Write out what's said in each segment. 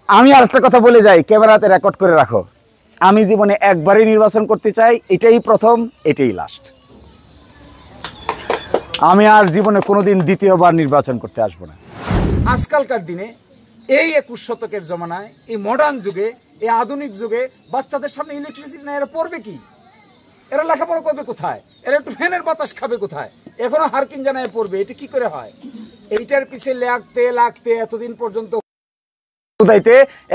আমি আরেকটা কথা বলে যাই, ক্যামেরাতে রেকর্ড করে রাখো। আমি জীবনে একবারই নির্বাচন করতে চাই, এটাই প্রথম, এটাই লাস্ট। আমি আর জীবনে কোনোদিন দ্বিতীয়বার নির্বাচন করতে আসবো না। আজকালকার দিনে এই 21 শতকের জমানায়, এই মডার্ন যুগে, এই আধুনিক যুগে বাচ্চাদের সামনে ইলেকট্রিসিটি না, এরা পড়বে কি? এরা লেখাপড়া করবে কোথায়? এরা একটু ফ্যানের বাতাস খাবে কোথায়? এখনো হারকিন জানায় পড়বে, এটা কি করে হয়? এইটার পিছে লাগতে এতদিন পর্যন্ত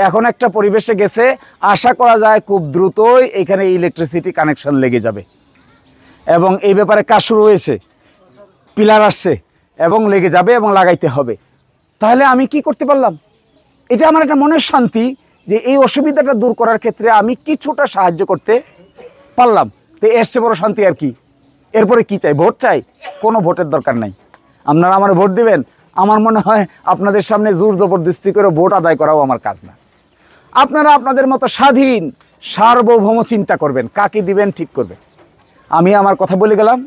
এখন একটা পরিবেশে গেছে, আশা করা যায় খুব দ্রুতই এখানে ইলেকট্রিসিটি কানেকশন লেগে যাবে এবং এই ব্যাপারে কাজ শুরু হয়েছে, পিলার আসছে এবং লেগে যাবে এবং লাগাইতে হবে। তাহলে আমি কি করতে পারলাম? এটা আমার একটা মনের শান্তি যে এই অসুবিধাটা দূর করার ক্ষেত্রে আমি কিছুটা সাহায্য করতে পারলাম। তো এর চেয়ে বড় শান্তি আর কি? এরপরে কি চাই? ভোট চাই? কোনো ভোটের দরকার নাই। আপনারা আমার ভোট দিবেন, আমার মনে হয় আপনাদের সামনে জোর জবরদস্তি করে ভোট আদায় করাও আমার কাজ না। আপনারা আপনাদের মতো স্বাধীন সার্বভৌম চিন্তা করবেন, কাকে দিবেন ঠিক করবেন। আমি আমার কথা বলে গেলাম,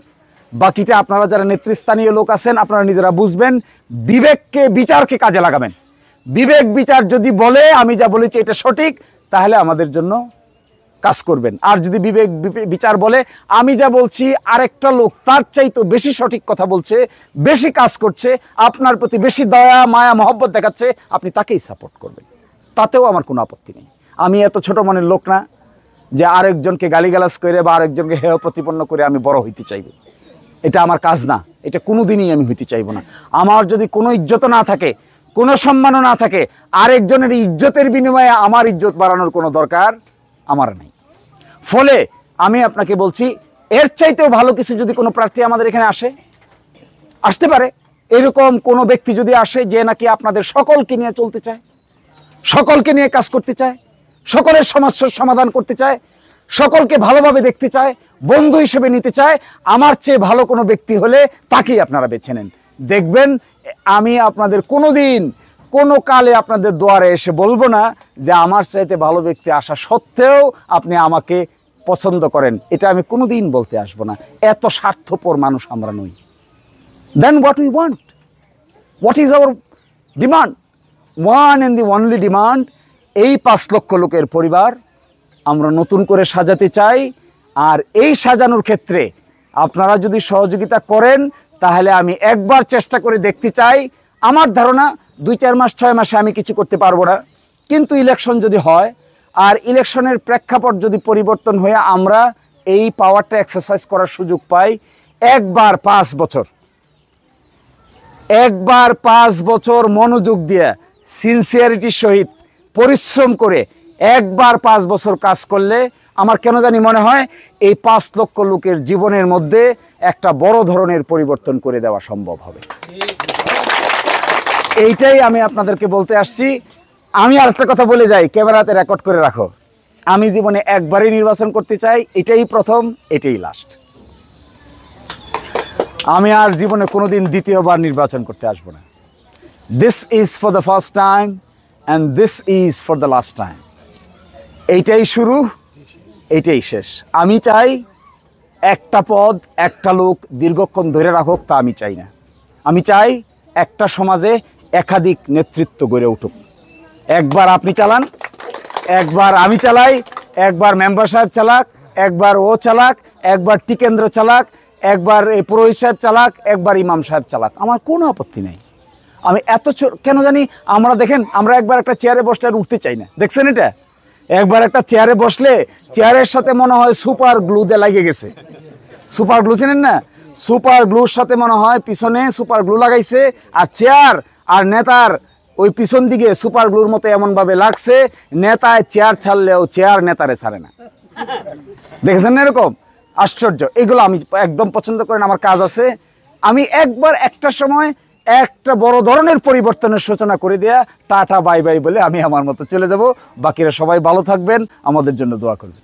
বাকিটা আপনারা যারা নেতৃস্থানীয় লোক আছেন আপনারা নিজেরা বুঝবেন। বিবেককে, বিচারকে কাজে লাগাবেন। বিবেক বিচার যদি বলে আমি যা বলেছি এটা সঠিক, তাহলে আমাদের জন্য কাজ করবেন। আর যদি বিবেক বিচার বলে আমি যা বলছি আরেকটা লোক তার চাইতে বেশি সঠিক কথা বলছে, বেশি কাজ করছে, আপনার প্রতি বেশি দয়া মায়া মহব্বত দেখাচ্ছে, আপনি তাকেই সাপোর্ট করবেন, তাতেও আমার কোনো আপত্তি নেই। আমি এত ছোট মনের লোক না যে আরেকজনকে গালিগালাজ করে বা আরেকজনকে হেয় প্রতিপন্ন করে আমি বড় হইতে চাইব। এটা আমার কাজ না, এটা কোনোদিনই আমি হইতে চাইব না। আমার যদি কোনো ইজ্জত না থাকে, কোনো সম্মানও না থাকে, আরেকজনের ইজ্জতের বিনিময়ে আমার ইজ্জত বাড়ানোর কোনো দরকার আমার নেই। ফলে আমি আপনাকে বলছি, এর চাইতেও ভালো কিছু যদি কোনো প্রার্থী আমাদের এখানে আসতে পারে, এরকম কোনো ব্যক্তি যদি আসে যে নাকি আপনাদের সকলকে নিয়ে চলতে চায়, সকলকে নিয়ে কাজ করতে চায়, সকলের সমস্যার সমাধান করতে চায়, সকলকে ভালোভাবে দেখতে চায়, বন্ধু হিসেবে নিতে চায়, আমার চেয়ে ভালো কোনো ব্যক্তি হলে তাকেই আপনারা বেছে নেন। দেখবেন আমি আপনাদের কোনোদিন কোনো কালে আপনাদের দুয়ারে এসে বলবো না যে আমার চাইতে ভালো ব্যক্তি আসা সত্ত্বেও আপনি আমাকে পছন্দ করেন, এটা আমি কোনোদিন বলতে আসবো না। এত স্বার্থপর মানুষ আমরা নই। Then what we want, what is our demand? One and the only demand, এই 5 লক্ষ লোকের পরিবার আমরা নতুন করে সাজাতে চাই। আর এই সাজানোর ক্ষেত্রে আপনারা যদি সহযোগিতা করেন তাহলে আমি একবার চেষ্টা করে দেখতে চাই। আমার ধারণা 2-4 মাস 6 মাসে আমি কিছু করতে পারবো না, কিন্তু ইলেকশন যদি হয় আর ইলেকশনের প্রেক্ষাপট যদি পরিবর্তন হয়ে আমরা এই পাওয়ারটা এক্সারসাইজ করার সুযোগ পাই, একবার 5 বছর মনোযোগ দিয়ে সিনসিয়ারিটির সহিত পরিশ্রম করে একবার 5 বছর কাজ করলে আমার কেন জানি মনে হয় এই 5 লক্ষ লোকের জীবনের মধ্যে একটা বড় ধরনের পরিবর্তন করে দেওয়া সম্ভব হবে। এইটাই আমি আপনাদেরকে বলতে আসছি। আমি আরেকটা কথা বলে যাই, ক্যামেরাতে রেকর্ড করে রাখো। আমি জীবনে একবারই নির্বাচন করতে চাই, এটাই প্রথম, এটাই লাস্ট। আমি আর জীবনে কোনোদিন দ্বিতীয়বার নির্বাচন করতে আসবো না। This is for the first time and this is for the last time. এইটাই শুরু, এইটাই শেষ। আমি চাই একটা পদ একটা লোক দীর্ঘক্ষণ ধরে রাখুক, তা আমি চাই না। আমি চাই একটা সমাজে একাধিক নেতৃত্ব গড়ে উঠুক। একবার আপনি চালান, একবার আমি চালাই, একবার মেম্বার সাহেব চালাক, একবার ও চালাক, একবার টিকেন্দ্র চালাক, একবার এই পুরোহিত সাহেব চালাক, একবার ইমাম সাহেব চালাক, আমার কোনো আপত্তি নেই। আমি এত কেন জানি আমরা দেখেন, আমরা একবার একটা চেয়ারে বসলে আর উঠতে চাই না। দেখছেন এটা? একবার একটা চেয়ারে বসলে চেয়ারের সাথে মনে হয় সুপার গ্লু দিয়ে লাগে গেছে। সুপার গ্লু চিনেন না? সুপার গ্লুর সাথে মনে হয় পিছনে সুপার গ্লু লাগাইছে, আর চেয়ার আর নেতার ওই পিছন দিকে সুপার গ্লুর মতো এমনভাবে লাগছে, নেতায় চেয়ার ছাড়লেও চেয়ার নেতারে ছাড়ে না। দেখেছেন না এরকম? আশ্চর্য। এগুলো আমি একদম পছন্দ করি না, আমার কাজ আছে। আমি একবার একটা সময় একটা বড় ধরনের পরিবর্তনের সূচনা করে দেয়া, টাটা বাই বাই বলে আমি আমার মতো চলে যাব। বাকিরা সবাই ভালো থাকবেন, আমাদের জন্য দোয়া করবেন।